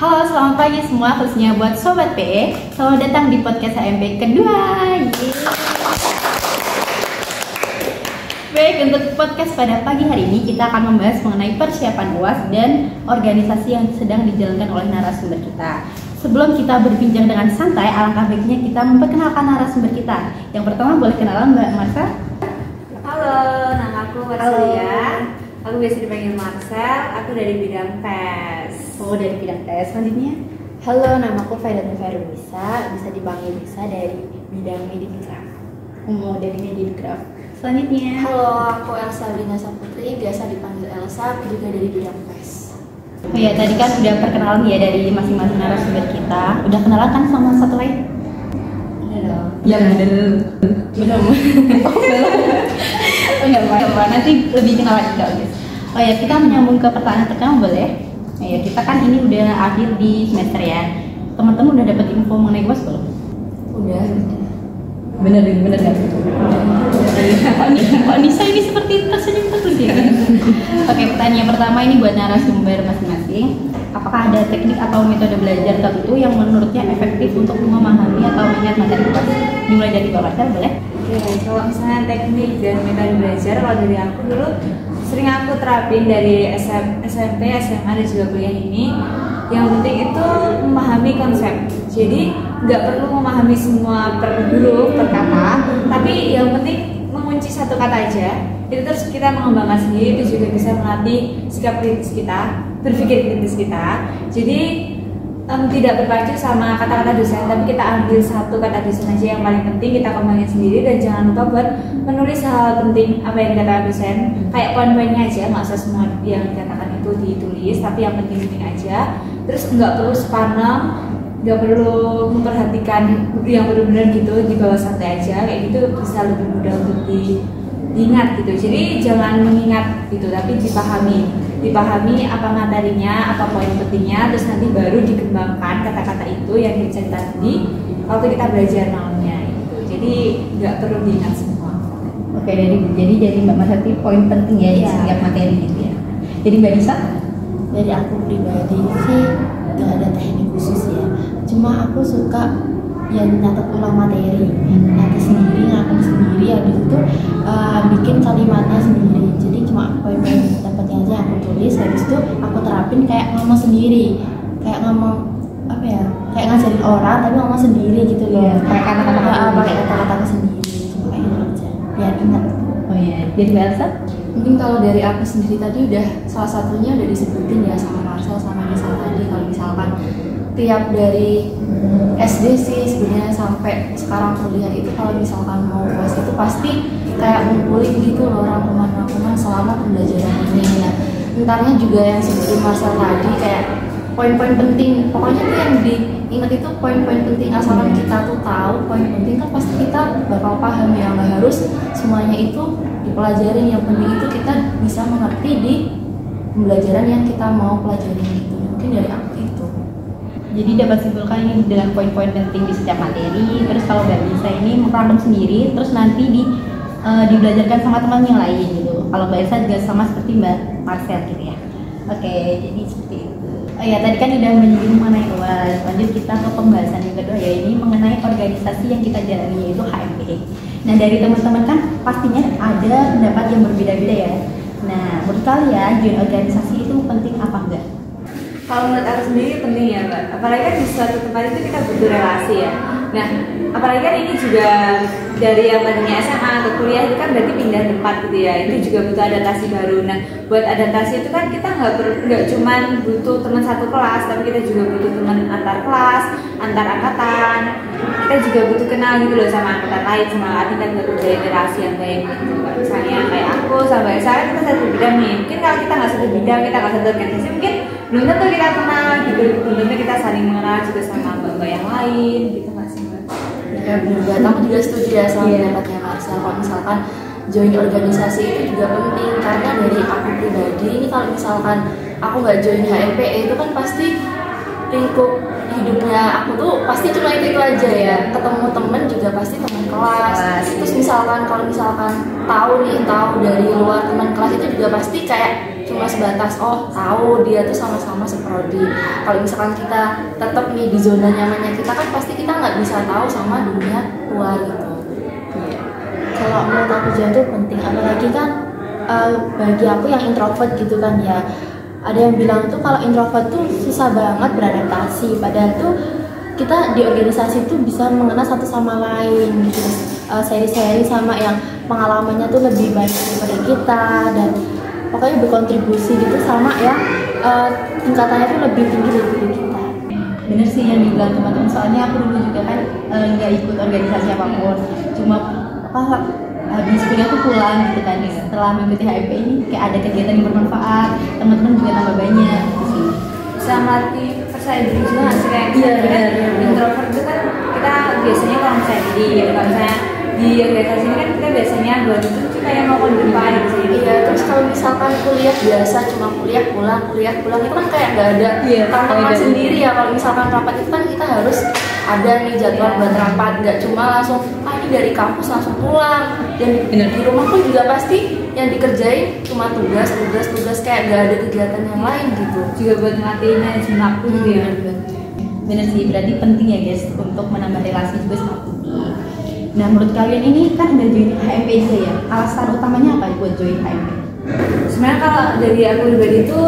Halo, selamat pagi semua, khususnya buat Sobat PE. Selamat datang di podcast HMP kedua. Baik, untuk podcast pada pagi hari ini kita akan membahas mengenai persiapan UAS dan organisasi yang sedang dijalankan oleh narasumber kita. Sebelum kita berbincang dengan santai, alangkah baiknya kita memperkenalkan narasumber kita. Yang pertama boleh kenalan Mbak Marcel. Halo, nama aku Marcelia. Aku biasa dipanggil Marcel, aku dari bidang tes. Oh, dari bidang tes. Selanjutnya. Halo, nama aku Faidatun Fairunisa, bisa dipanggil Bisa dari bidang Medicraft. Oh, dari Medicraft. Selanjutnya. Halo, aku Elsa Lina Saputri, biasa dipanggil Elsa, aku juga dari bidang tes. Oh ya, tadi kan udah perkenalan ya dari masing-masing narasumber kita. Udah kenalan kan sama satu lain? Udah dong. Ya, belum. Belum. Oh, belum. Oh, enggak apa-apa. Nanti lebih kenal lagi kok, guys. Oh ya, kita menyambung ke pertanyaan pertama boleh? Ya, kita kan ini udah akhir di semester ya. Teman-teman udah dapat info mengenai UAS belum? Udah. Bener kan? Kok Nisa ini seperti tersenyum terus ya? Oke, pertanyaan pertama ini buat narasumber masing-masing. Apakah ada teknik atau metode belajar tertentu yang menurutnya efektif untuk memahami atau mengingat materi UAS? Dimulai dari Mbak Marcel, boleh? Oke, kalau misalnya teknik dan metode belajar, kalau dari aku dulu sering aku terapin dari SMP, SMA dan juga kuliah ini. Yang penting itu memahami konsep. Jadi nggak perlu memahami semua per huruf, per kata, tapi yang penting mengunci satu kata aja. Itu terus kita mengembangkan sendiri, itu juga bisa melatih sikap kritis kita, berpikir kritis kita. Jadi tidak berpacu sama kata-kata dosen, tapi kita ambil satu kata dosen aja yang paling penting, kita kembangin sendiri. Dan jangan lupa buat menulis hal penting apa yang dikatakan dosen, kayak poin-poinnya aja, nggak usah semua yang dikatakan itu ditulis, tapi yang penting-penting aja. Terus nggak perlu sepaneng, nggak perlu memperhatikan yang benar-benar gitu, di bawah santai aja, kayak gitu bisa lebih mudah untuk diingat gitu. Jadi jangan mengingat gitu, tapi dipahami apa materinya, apa poin pentingnya, terus nanti baru dikembangkan kata-kata itu yang dicerita tadi waktu kita belajar malamnya gitu. Jadi nggak perlu diingat semua. Oke, jadi Mbak Marcel poin penting ya di setiap materi gitu ya. Jadi Mbak Nisa? Dari aku pribadi sih nggak ada teknik khusus ya. Cuma aku suka yang nyatet ulang materi, nyatet sendiri, ngapain sendiri, habis itu bikin kalimatnya sendiri. Jadi cuma poin-poin dapatnya aja yang aku tulis, habis itu aku terapin kayak ngomong sendiri, kayak ngomong apa ya, kayak ngajarin orang tapi ngomong sendiri gitu loh. Pakai kata-kata sendiri, cuma kayak gitu aja, biar ingat. Oh ya, jadi Mbak Elsa? Mungkin kalau dari aku sendiri tadi udah salah satunya udah disebutin ya sama Marcel sama Nisa tadi. Kalau misalkan tiap dari SD sih sebenarnya sampai sekarang kuliah itu, kalau misalkan mau UAS itu pasti kayak ngumpulin gitu loh rangkuman-rangkuman selama pembelajaran ini. Nah, entarnya juga yang seperti Marcel tadi kayak poin-poin penting, pokoknya tuh yang diingat itu poin-poin penting. Asalkan kita tuh tahu poin penting kan pasti kita bakal paham ya, nggak harus semuanya itu dipelajarin. Yang penting itu kita bisa mengerti di pembelajaran yang kita mau pelajarin gitu. Mungkin dari aku itu. Jadi dapat simpulkan ini dengan poin-poin penting di setiap materi. Terus kalau Mbak Nisa ini merangkum sendiri, terus nanti dibelajarkan sama teman yang lain gitu. Kalau Mbak Elsa juga sama seperti Mbak Marcel gitu ya. Oke, jadi seperti itu. Oh ya, tadi kan udah menyinggung mengenai UAS. Lanjut kita ke pembahasan yang kedua, ya ini mengenai organisasi yang kita jalani, yaitu HMP. Nah, dari teman-teman kan pastinya ada pendapat yang berbeda-beda ya. Nah, menurut kalian join organisasi itu penting apa enggak? Kalau menurut aku sendiri penting ya Mbak, apalagi kan di suatu tempat itu kita butuh relasi ya. Nah, apalagi kan ini juga dari yang tadinya SMA atau kuliah itu kan berarti pindah tempat gitu ya, itu juga butuh adaptasi baru. Nah, buat adaptasi itu kan kita nggak cuman butuh teman satu kelas, tapi kita juga butuh teman antar kelas, antar angkatan. Kita juga butuh kenal gitu loh sama angkatan lain, sama tingkat relasi yang baik gitu. Misalnya kayak aku sama saya kita satu bidang nih, mungkin kalau kita nggak satu bidang, kita nggak satu organisasi, mungkin belum tentu kita kenal gitu, belum tentu kita saling mengenal juga sama mbak-mbak yang lain gitu nggak sih Mbak? Ya benar, aku juga setuju ya sama pendapatnya Marcel. Kalau misalkan join organisasi itu juga penting, karena dari aku pribadi ini kalau misalkan aku nggak join HMPE itu kan pasti lingkup hidupnya aku tuh pasti cuma itu aja ya, ketemu temen juga pasti teman kelas. Terus misalkan kalau misalkan tahu dari luar teman kelas itu juga pasti kayak cuma sebatas oh tahu dia tuh sama-sama seprodi. Kalau misalkan kita tetap nih di zona nyamannya kita kan pasti kita nggak bisa tahu sama dunia luar gitu. Kalau menurut aku juga tuh penting, apalagi kan bagi aku yang introvert gitu kan ya. Ada yang bilang tuh kalau introvert tuh susah banget beradaptasi, padahal tuh kita di organisasi tuh bisa mengenal satu sama lain gitu. Seri-seri sama yang pengalamannya tuh lebih baik daripada kita dan pokoknya berkontribusi gitu sama yang tingkatannya tuh lebih tinggi dari kita. Bener sih yang dibilang teman-teman, soalnya aku dulu juga kan nggak ikut organisasi apapun, cuma habis kuliah tuh pulang gitu kan. Setelah mengikuti HMP ini kayak ada kegiatan yang bermanfaat, teman-teman juga tambah banyak gitu sih. Bisa melatih percaya diri juga nggak sih kayak Iya, misalnya benar. introvert itu kan kita biasanya kalau percaya diri gitu, kalau misalnya di organisasi ini kan kita biasanya buat itu kayak mau ke depan gitu. Iya, terus kalau misalkan kuliah biasa cuma kuliah pulang itu kan kayak nggak ada tantangan beda. sendiri ya. Kalau misalkan rapat itu kan kita harus ada nih jadwal buat rapat, nggak cuma langsung ini dari kampus langsung pulang. Dan Bener. di rumah pun juga pasti yang dikerjain cuma tugas kayak nggak ada kegiatan yang lain gitu. Juga buat ngelatih manajemen waktu gitu ya. Bener sih, berarti penting ya guys untuk menambah relasi juga sama Putih. Nah, menurut kalian ini kan udah join HMP juga ya, alasan utamanya apa buat join HMP? Sebenarnya kalau dari aku pribadi itu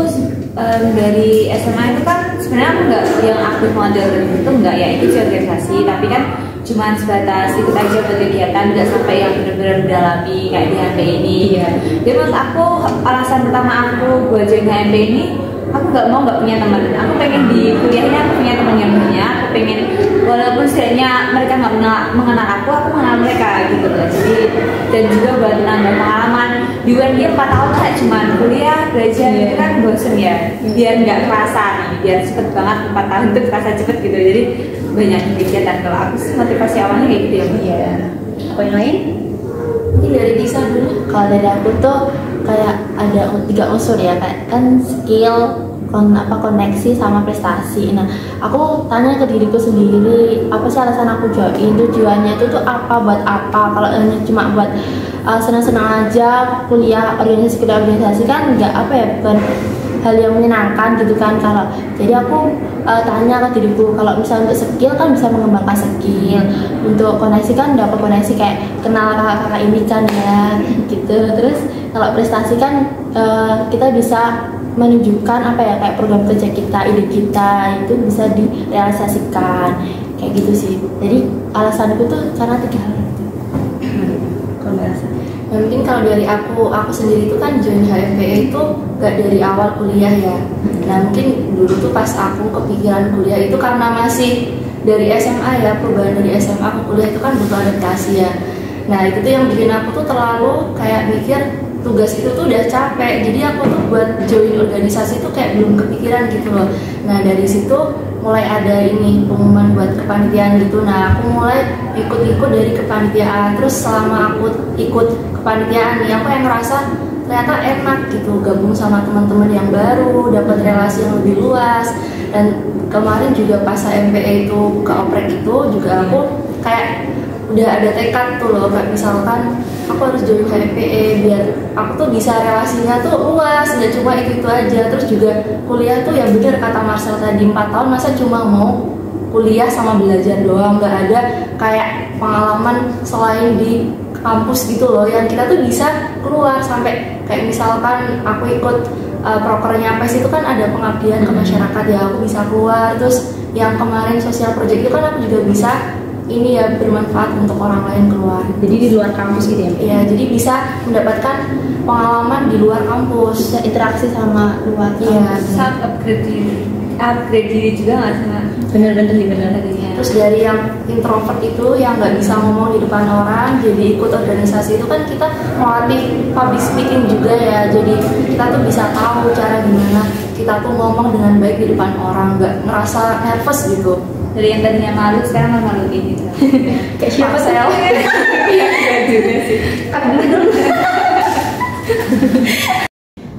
dari SMA itu kan sebenarnya aku nggak yang aktif model itu nggak ya, itu sih organisasi, tapi kan cuman sebatas ikut aja buat kegiatan, nggak sampai yang benar-benar mendalami kayak di HMP ini. Iya. Jadi menurut aku alasan pertama aku buat join HMP ini, aku nggak punya teman. Aku pengen di kuliah ini aku punya teman yang banyak. Aku pengen walaupun setidaknya mereka nggak mengenal aku mengenal mereka gitu loh. Jadi dan juga buat nambah pengalaman di UNY 4 tahun kayak cuman kuliah belajar itu kan bosen ya. Biar nggak kerasa nih, biar cepet banget 4 tahun itu terasa cepet gitu. Jadi banyak kegiatan. Kalau aku sih motivasi awalnya kayak gitu ya. Iya. Apa yang lain? Mungkin dari Tisa dulu. Kalau dari aku tuh kayak ada 3 unsur ya, kayak kan skill, koneksi sama prestasi. Nah, aku tanya ke diriku sendiri, apa sih alasan aku join, tujuannya itu tuh apa, buat apa? Kalau hanya cuma buat senang-senang aja kuliah organisasi kan nggak apa ya, bukan hal yang menyenangkan gitu kan. Kalau jadi aku tanya ke diriku, kalau misalnya untuk skill kan bisa mengembangkan skill, untuk koneksi kan dapat koneksi kayak kenal kakak-kakak ini kan ya gitu. Terus kalau prestasi kan kita bisa menunjukkan apa ya, kayak program kerja kita, ide kita itu bisa direalisasikan kayak gitu sih. Jadi alasanku tuh karena 3 hal itu. Kalau merasa. Yang penting kalau dari aku sendiri itu kan join HMPE itu gak dari awal kuliah ya. Nah mungkin dulu tuh pas aku kepikiran kuliah itu karena masih dari SMA ya, perubahan dari SMA ke kuliah itu kan butuh adaptasi ya. Nah itu tuh yang bikin aku tuh terlalu kayak mikir tugas itu tuh udah capek, jadi aku tuh buat join organisasi tuh kayak belum kepikiran gitu loh. Nah dari situ mulai ada ini pengumuman buat kepanitiaan gitu. Nah aku mulai ikut-ikut dari kepanitiaan. Terus selama aku ikut kepanitiaan nih, aku yang ngerasa ternyata enak gitu, gabung sama teman-teman yang baru, dapat relasi yang lebih luas. Dan kemarin juga pas HMPE itu ke oprek itu juga aku kayak udah ada tekad tuh loh, kayak misalkan aku harus join HMPE biar aku tuh bisa relasinya tuh luas, nggak cuma itu aja. Terus juga kuliah tuh ya bener kata Marcel tadi, 4 tahun masa cuma mau kuliah sama belajar doang, nggak ada kayak pengalaman selain di kampus gitu loh, yang kita tuh bisa keluar. Sampai kayak misalkan aku ikut prokernya PES itu kan ada pengabdian ke masyarakat ya, aku bisa keluar. Terus yang kemarin sosial project itu kan aku juga bisa ini ya, bermanfaat untuk orang lain keluar. Jadi di luar kampus gitu ya? Iya, jadi bisa mendapatkan pengalaman di luar kampus, bisa interaksi sama luar. Iya, Saat upgrade diri juga nggak sih? Bener-bener sih, bener tadinya. Terus dari yang introvert itu yang nggak bisa ngomong di depan orang, jadi ikut organisasi itu kan kita melatih public speaking juga ya. Jadi kita tuh bisa tahu cara gimana kita tuh ngomong dengan baik di depan orang, nggak ngerasa nervous gitu. Dari yang tadinya malu sekarang malu-maluin gitu. Kayak siapa sih? Iya juga sih.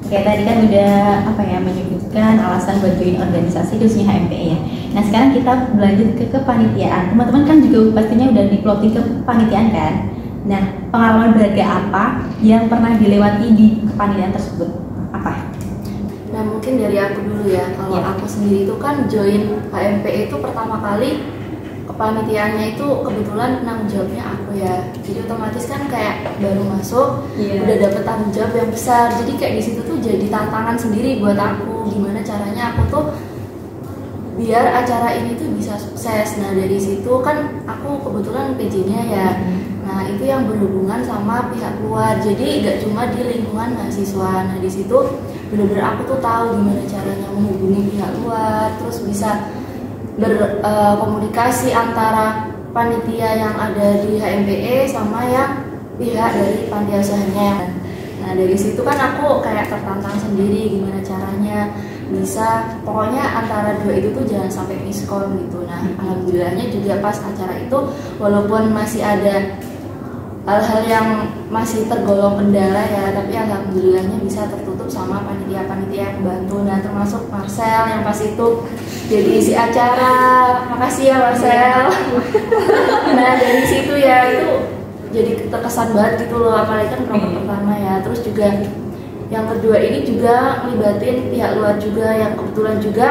Oke, tadi kan udah apa ya, menyebutkan alasan buat join organisasi khususnya HMPE ya. Nah sekarang kita berlanjut ke kepanitiaan. Teman-teman kan juga pastinya udah di-plotting ke kepanitiaan kan. Nah pengalaman berharga apa yang pernah dilewati di kepanitiaan tersebut? Apa? Nah mungkin dari aku dulu ya. Kalau Iya. aku sendiri itu kan join HMPE itu pertama kali kepanitiaannya itu kebetulan tanggung jawabnya aku ya. Jadi otomatis kan kayak baru masuk, Iya. udah dapet tanggung jawab yang besar. Jadi kayak di situ tuh jadi tantangan sendiri buat aku. Gimana caranya aku tuh biar acara ini tuh bisa sukses. Nah dari situ kan aku kebetulan PJ-nya ya. Nah itu yang berhubungan sama pihak luar. Jadi nggak cuma di lingkungan mahasiswa. Nah di situ bener-bener aku tuh tahu gimana caranya menghubungi pihak luar, terus bisa berkomunikasi antara panitia yang ada di HMPE sama yang pihak dari panti asuhannya. Nah dari situ kan aku kayak tertantang sendiri gimana caranya bisa, pokoknya antara dua itu tuh jangan sampai miskom gitu. Nah alhamdulillahnya juga pas acara itu walaupun masih ada hal-hal yang masih tergolong kendala ya, tapi alhamdulillahnya bisa tertutup sama panitia-panitia yang membantu. Nah termasuk Marcel yang pas itu jadi isi acara. Makasih ya Marcel. Nah dari situ ya itu jadi terkesan banget gitu loh, apalagi kan proker pertama ya. Terus juga yang kedua ini juga ngelibatin pihak luar juga yang kebetulan juga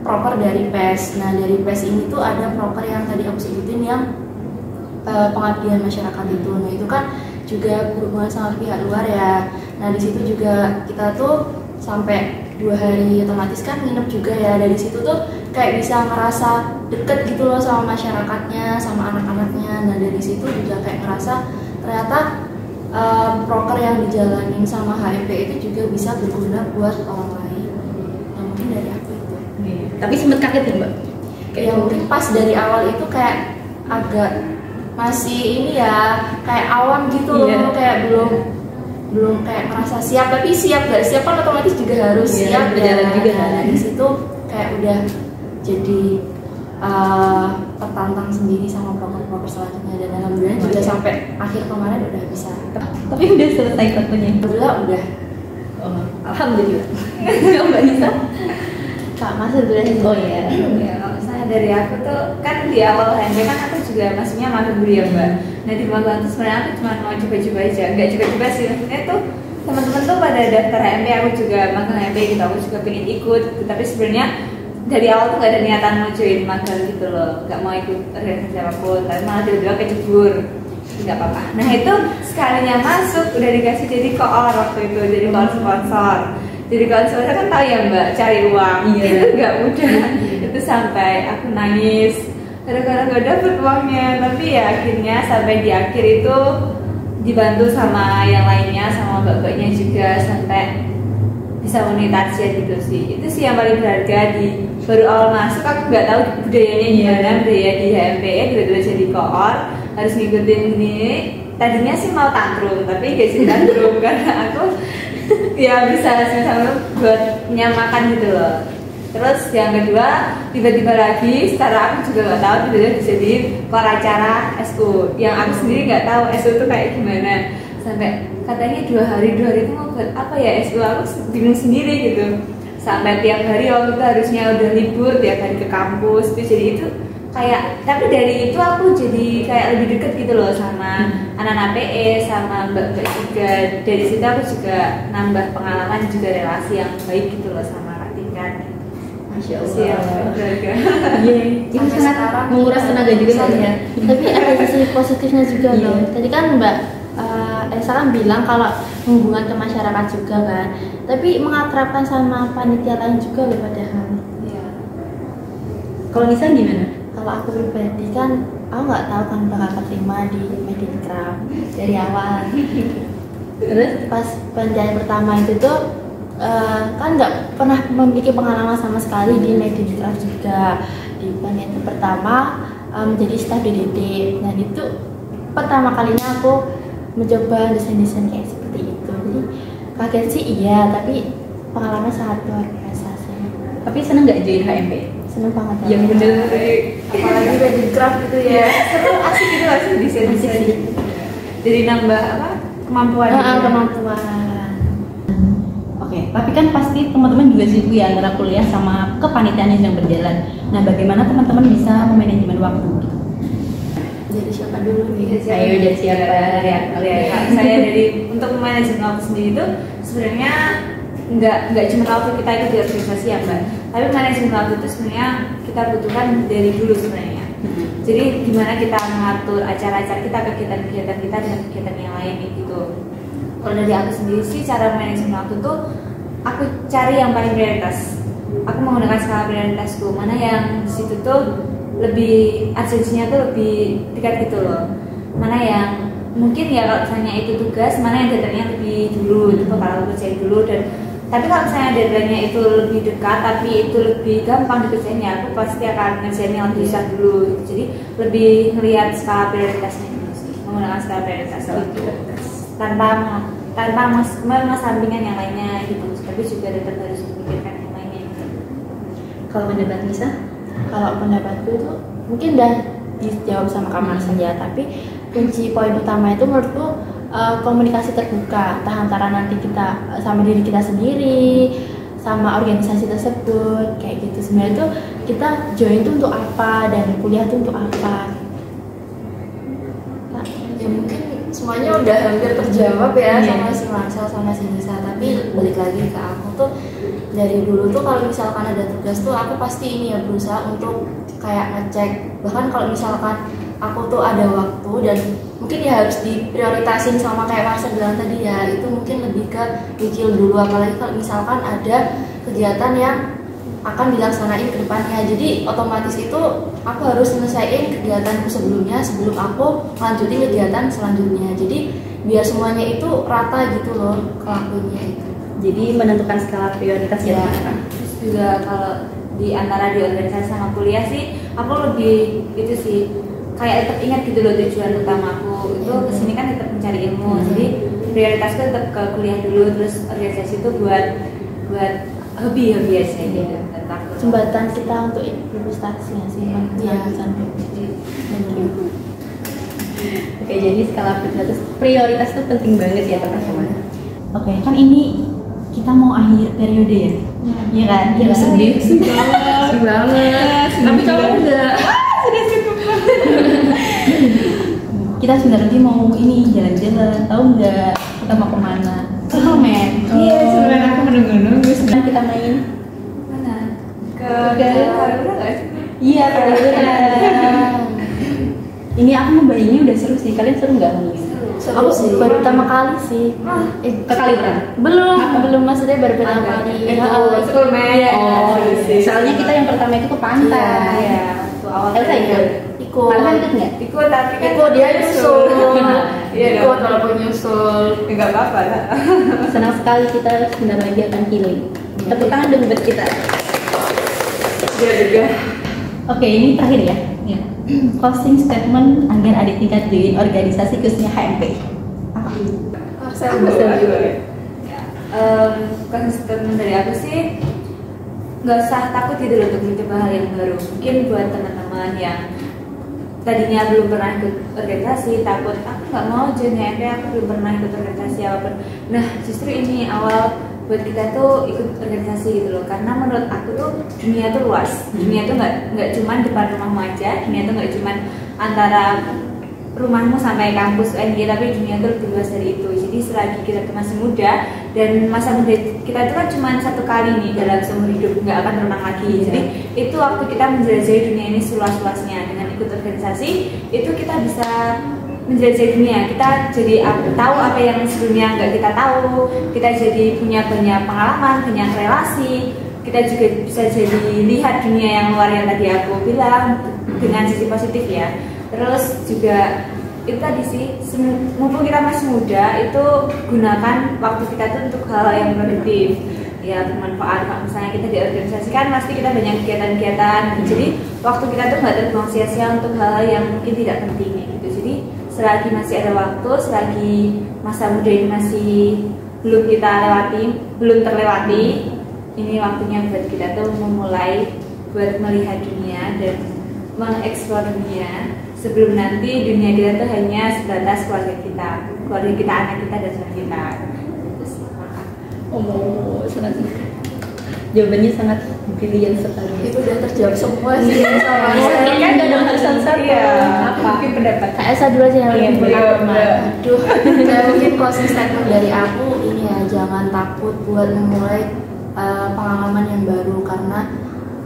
proker dari PES. Nah dari PES ini tuh ada proker yang tadi aku sebutin yang pengabdian masyarakat itu. Nah itu kan juga berhubungan sama pihak luar ya. Nah di situ juga kita tuh sampai 2 hari otomatis kan nginep juga ya. Dari situ tuh kayak bisa ngerasa deket gitu loh sama masyarakatnya, sama anak-anaknya. Nah dari situ juga kayak ngerasa ternyata proker yang dijalanin sama HMP itu juga bisa berguna buat orang lain. Nah mungkin dari aku itu. Tapi sempet kaget ya Mbak? Ya mungkin pas dari awal itu kayak agak masih ini ya, kayak awam gitu loh. Iya. Kayak belum kayak merasa siap, tapi siap gak siap kan otomatis juga harus Iya, siap berjalan ya. juga. Nah, dari situ kayak udah jadi tertantang sendiri sama proker-proker selanjutnya, dan alhamdulillah juga sampai akhir kemarin udah bisa. Tapi udah selesai fotonya. Alhamdulillah udah. Oh, alhamdulillah. Kalau Mbak Nisa? Kak Mas udah. Oh iya. Ya, kalau misalnya dari aku tuh kan di awal HMP kan aku juga maksudnya magang dulu ya Mbak. Nah di magang tuh sebenarnya aku cuma mau coba-coba aja, nggak coba-coba sih, maksudnya tuh teman-teman tuh pada daftar HMP, aku juga magang HMP gitu, aku juga pengen ikut gitu. Tapi sebenarnya dari awal tuh nggak ada niatan mau join magang gitu loh, nggak mau ikut organisasi apapun, tapi malah tiba-tiba kecebur, nggak apa-apa. Nah itu sekalinya masuk udah dikasih jadi koor waktu itu, jadi koor sponsor. Jadi kalau sebenarnya kan tahu ya Mbak, cari uang itu nggak mudah. Itu sampai aku nangis gara-gara nggak dapet uangnya. Tapi ya akhirnya sampai di akhir itu dibantu sama yang lainnya, sama mbak-mbaknya juga sampai bisa monetasi gitu sih. Itu sih yang paling berharga. Di baru awal masuk aku nggak tahu budayanya gimana, budaya di HMPE tiba-tiba jadi koor harus ngikutin ini. Tadinya sih mau tantrum, tapi gak sih tantrum karena aku ya bisa buat nyamakan gitu loh. Terus yang kedua tiba-tiba lagi secara aku juga nggak tahu tiba-tiba bisa jadi koor acara SU yang aku sendiri nggak tahu SU itu kayak gimana, sampai katanya 2 hari itu mau buat apa ya SU, aku bingung sendiri gitu. Sampai tiap hari waktu itu harusnya udah libur tiap hari ke kampus itu, jadi itu kayak, tapi dari itu aku jadi kayak lebih deket gitu loh sama anak-anak PE, sama mbak-mbak juga. Dari situ aku juga nambah pengalaman juga relasi yang baik gitu loh sama kakak tingkat. Masya Siap, Allah. berharga. Iya, ini Sampai sangat sekarang menguras tenaga juga kan ya. Tapi ada sisi positifnya juga Iya. loh. Tadi kan Mbak Elsa kan bilang kalau hubungan ke masyarakat juga kan, tapi mengakrabkan sama panitia lain juga loh padahal. Iya. Kalau Nisa gimana? Kalau aku pribadi kan, aku nggak tahu kan bakal keterima di Medincraft dari awal. Terus pas penilaian pertama itu tuh kan nggak pernah memiliki pengalaman sama sekali di Medincraft juga. Di penilaian pertama menjadi staf DDD. Nah itu pertama kalinya aku mencoba desain-desain kayak seperti itu. Jadi kaget sih iya, tapi pengalaman sangat luar biasa sih. Tapi seneng nggak join HMP? Seneng banget. Yang bener. Apalagi Medincraft gitu ya. Seru, asik gitu asik desain-desain. Jadi nambah apa? Kemampuan. Kemampuan. Oke, tapi kan pasti teman-teman juga sibuk ya antara kuliah sama kepanitiaan yang berjalan. Nah, bagaimana teman-teman bisa memanajemen waktu gitu? Jadi siapa dulu nih? Ayo dari siapa? Dari aku ya. Saya dari untuk manajemen waktu sendiri itu sebenarnya nggak cuma waktu kita ikut di organisasi ya Mbak, tapi manajemen waktu itu sebenarnya kita butuhkan dari dulu sebenarnya. Jadi gimana kita mengatur acara-acara kita, kegiatan-kegiatan kita dengan kegiatan yang lain gitu. Kalau dari aku sendiri sih cara manajemen waktu tuh aku cari yang paling prioritas. Aku menggunakan skala prioritasku, mana yang di situ tuh lebih urgensinya tuh lebih dekat gitu loh. Mana yang mungkin ya kalau misalnya itu tugas, mana yang deadline-nya lebih dulu itu bakal aku kerjain dulu. Dan tapi kalau misalnya deadline-nya itu lebih dekat tapi itu lebih gampang dikerjain, ya aku pasti akan ngerjain yang lebih susah dulu gitu. Jadi lebih ngelihat skala prioritasnya dulu sih, menggunakan skala prioritas itu tanpa mengesampingkan yang lainnya gitu, tapi juga tetap harus memikirkan yang lainnya gitu. Kalau pendapat Nisa? Kalau pendapatku itu mungkin udah dijawab sama Kak Marcel ya, tapi kunci poin utama itu menurutku komunikasi terbuka, entah antara nanti kita sama diri kita sendiri, sama organisasi tersebut, kayak gitu. Sebenarnya tuh kita join tuh untuk apa dan kuliah tuh untuk apa? Ya mungkin semuanya udah hampir terjawab ya sama si Marcel sama si Nisa, tapi balik lagi ke aku tuh dari dulu tuh kalau misalkan ada tugas tuh aku pasti ini ya berusaha untuk kayak ngecek, bahkan kalau misalkan aku tuh ada waktu dan mungkin ya harus diprioritasin sama kayak Marcel bilang tadi ya, itu mungkin lebih ke nyicil dulu, apalagi kalau misalkan ada kegiatan yang akan dilaksanain ke depannya. Jadi otomatis itu aku harus selesaiin kegiatanku sebelumnya sebelum aku lanjutin kegiatan selanjutnya. Jadi biar semuanya itu rata gitu loh kelakuannya itu. Jadi menentukan skala prioritas ya. Terus juga kalau di antara di organisasi sama kuliah sih, aku lebih itu sih kayak tetap ingat gitu loh tujuan utamaku itu kesini kan tetap mencari ilmu. Jadi prioritasku tetap ke kuliah dulu, terus organisasi itu buat hobi aja gitu. Jembatan kita untuk investasi nggak sih? Oke, jadi skala prioritas itu penting banget ya teman-teman. Oke, kan ini kita mau akhir periode ya? Iya kan? Kita sedih banget. Tapi kalau enggak, sudah cukup banget. Kita sebentar lagi mau ini jalan-jalan, tahu nggak kita mau kemana? Komen. Iya, sebenarnya aku menunggu-nunggu. Sekarang kita main Mana? Ke Kalura nggak sih? iya Kalura. Ini aku membayangnya udah seru sih. Kalian seru nggak nih? aku sih baru pertama kali sih. Ke Kalibran? Belum maksudnya baru pertama kali. School Med. Oh, soalnya kita yang pertama itu ke pantai. Iya. Awal Elsa ikut? Ikut. Kalian ikut nggak? Ikut tapi kan Ikut dia nyusul. Iya, Ikut walaupun nyusul. nggak apa-apa lah. Senang sekali kita sebentar lagi akan healing. Tepuk tangan dong buat kita. Iya juga. Oke, ini terakhir ya. Closing statement agar adik tingkat join organisasi khususnya HMP. Apa? Marcel Closing statement dari aku sih, nggak usah takut gitu loh untuk mencoba hal yang baru. Mungkin buat teman-teman yang tadinya belum pernah ikut organisasi, takut aku nggak mau join HMP, aku belum pernah ikut organisasi apapun. Nah, justru ini awal buat kita tuh ikut organisasi gitu loh, karena menurut aku tuh dunia tuh luas. Dunia tuh nggak cuman depan rumahmu aja, dunia tuh nggak cuman antara rumahmu sampai kampus UNY, tapi dunia tuh lebih luas dari itu. Jadi selagi kita tuh masih muda dan masa muda kita itu kan cuma satu kali nih dalam seumur hidup, nggak akan terulang lagi. Jadi itu waktu kita menjelajahi dunia ini seluas-luasnya. Dengan ikut organisasi itu kita bisa menjelajahi dunia, kita jadi tahu apa yang sebelumnya nggak kita tahu, kita jadi punya banyak pengalaman, banyak relasi, kita juga bisa jadi lihat dunia yang luar yang tadi aku bilang dengan sisi positif ya. Terus juga itu tadi sih, mumpung kita masih muda, itu gunakan waktu kita tuh untuk hal yang produktif ya, bermanfaat. Kalau misalnya kita di organisasi kan pasti kita banyak kegiatan-kegiatan, jadi waktu kita tuh nggak terbuang sia-sia untuk hal-hal yang mungkin tidak penting gitu. Jadi selagi masih ada waktu, selagi masa muda ini masih belum terlewati, ini waktunya buat kita tuh memulai buat melihat dunia dan mengeksplor dunia sebelum nanti dunia kita tuh hanya sebatas keluarga kita, anak kita dan suami kita. Oh, sangat jawabannya sangat brilian sekali. Itu udah terjawab semua sih sama Kan nggak ada satu-satu. Apa? Mungkin pendapat Esa dulu aja yang lebih Iya, Aduh, ya mungkin closing statement dari aku ini aja jangan takut buat memulai pengalaman yang baru, karena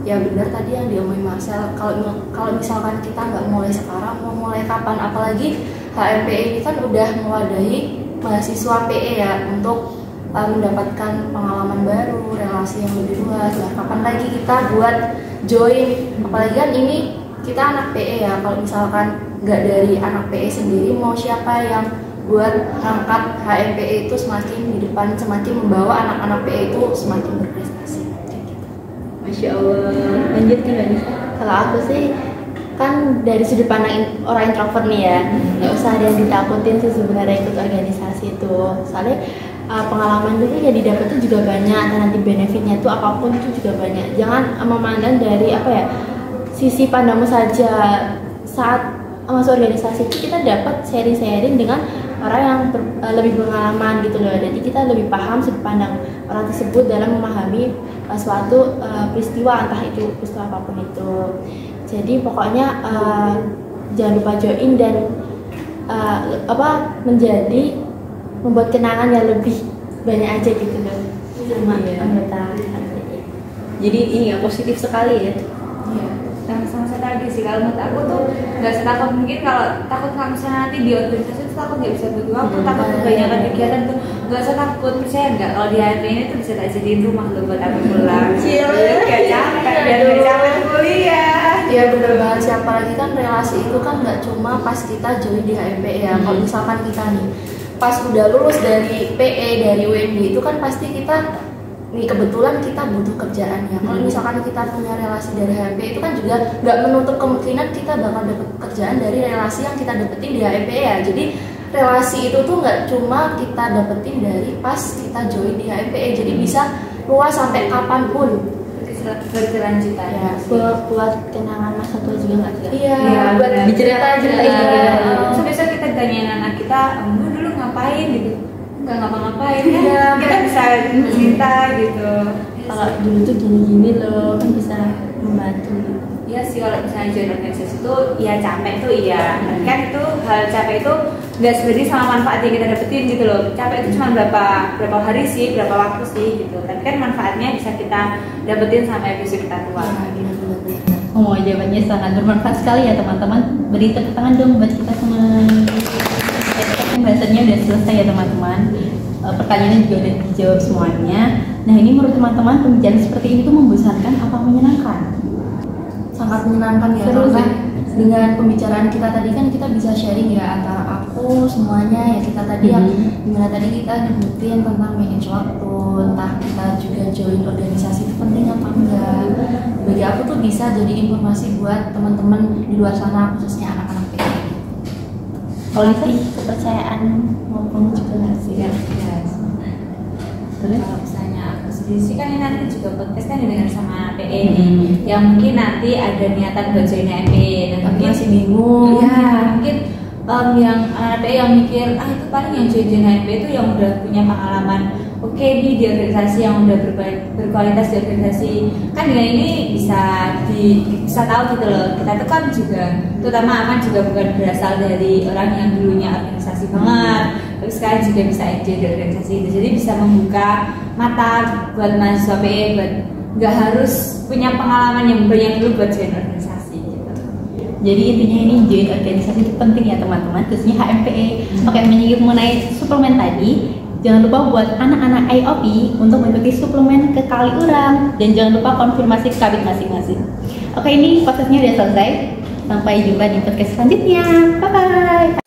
ya benar tadi yang diomongin Marcel, kalau misalkan kita nggak mulai sekarang, mau mulai kapan? Apalagi HMPE ini kan udah mewadahi mahasiswa PE ya untuk mendapatkan pengalaman baru, relasi yang lebih luas. Nah, kapan lagi kita buat join? Apalagi kan ini kita anak PE ya, kalau misalkan nggak dari anak PE sendiri, mau siapa yang buat angkat HMPE itu semakin di depan, semakin membawa anak-anak PE itu semakin berprestasi. Masya Allah. Lanjut kan Mbak Nisa? Kalau aku sih kan dari sudut pandang orang introvert nih ya, nggak usah ada yang ditakutin sih sebenarnya ikut organisasi itu. Soalnya pengalaman juga yang didapetin juga banyak, dan nanti benefitnya tuh apapun itu juga banyak. Jangan memandang dari apa ya, sisi pandangmu saja. Saat masuk organisasi itu kita dapat sharing-sharing dengan orang yang lebih berpengalaman gitu loh. Jadi kita lebih paham sudut pandang orang tersebut dalam memahami suatu peristiwa, entah itu peristiwa apapun itu. Jadi pokoknya jangan lupa join dan membuat kenangan yang lebih banyak aja gitu loh sama anggota. Jadi ini ya positif sekali ya. Iya. Sama tadi sih, kalau menurut aku tuh nggak setakut mungkin. Kalau takut kalau misalnya nanti di organisasi itu takut nggak bisa bagi waktu, takut kebanyakan kegiatan tuh nggak usah takut. Percaya nggak kalau di HMPE ini tuh bisa tak jadiin rumah loh buat aku pulang. Nggak capek, biar nggak capek kuliah. Ya bener banget sih, apalagi kan relasi itu kan nggak cuma pas kita join di HMPE ya. Kalau misalkan kita nih pas udah lulus dari PE, dari UMD itu kan pasti kita nih kebetulan kita butuh kerjaan ya. Kalau misalkan kita punya relasi dari HMPE itu kan juga nggak menutup kemungkinan kita bakal dapet kerjaan dari relasi yang kita dapetin di HMPE ya. Jadi relasi itu tuh nggak cuma kita dapetin dari pas kita join di HMPE, jadi bisa luas sampai kapanpun Berkelanjutan ya. Buat kenangan masa tua juga nggak sih? Iya, buat diceritain. So besok kita tanyain anak kita, dulu ngapain gitu? Nggak ngapa-ngapain ya. Iya. Kita bisa cerita gitu. Kalau dulu tuh gini-gini loh, kan bisa membantu. Iya sih, kalau misalnya join organisasi itu ya capek tuh iya. Tapi kan itu hal capek itu nggak sebenarnya sama manfaat yang kita dapetin gitu loh. Capek itu cuma berapa hari sih, berapa waktu sih gitu. Tapi kan manfaatnya bisa kita dapetin sampai besok kita tua. Oh, jawabannya sangat bermanfaat sekali ya teman-teman. Beri tepuk tangan dong buat kita semua. Bahasannya udah selesai ya teman-teman. Pertanyaannya juga udah dijawab semuanya. Nah, ini menurut teman-teman pembicaraan seperti ini tuh membosankan apa menyenangkan? Sangat menyenangkan ya, Seru karena sih. dengan pembicaraan kita tadi kan kita bisa sharing ya antara aku semuanya ya, kita tadi yang dimana tadi kita nyebutin tentang manage waktu, entah kita juga join organisasi itu penting apa enggak. Bagi aku tuh bisa jadi informasi buat teman-teman di luar sana, khususnya anak-anak PE. Kalau Lisa, Kepercayaan maupun juga nggak sih kan? terus Kalau misalnya aku sendiri sih kan ini nanti juga podcast kan didengar sama PE nih, yang mungkin nanti ada niatan buat join HMPE. Nah, Tapi mungkin masih bingung. ya mungkin yang anak PE yang mikir itu paling yang join HMPE itu yang udah punya pengalaman oke nih di organisasi, yang udah berkualitas di organisasi. Kan dengan ini bisa tahu gitu loh, kita tuh kan juga, terutama Aman juga bukan berasal dari orang yang dulunya organisasi banget, tapi sekarang juga bisa enjoy di organisasi itu. Jadi bisa membuka mata buat mahasiswa PE, buat nggak harus punya pengalaman yang banyak dulu buat join organisasi gitu. jadi intinya ini join organisasi itu penting ya teman-teman, khususnya HMPE. Oke, menyinggung mengenai suplemen tadi, jangan lupa buat anak-anak IOP untuk mengikuti suplemen ke Kaliurang, dan jangan lupa konfirmasi ke kabit masing-masing. Oke, ini podcastnya udah selesai. Sampai jumpa di podcast selanjutnya. Bye bye.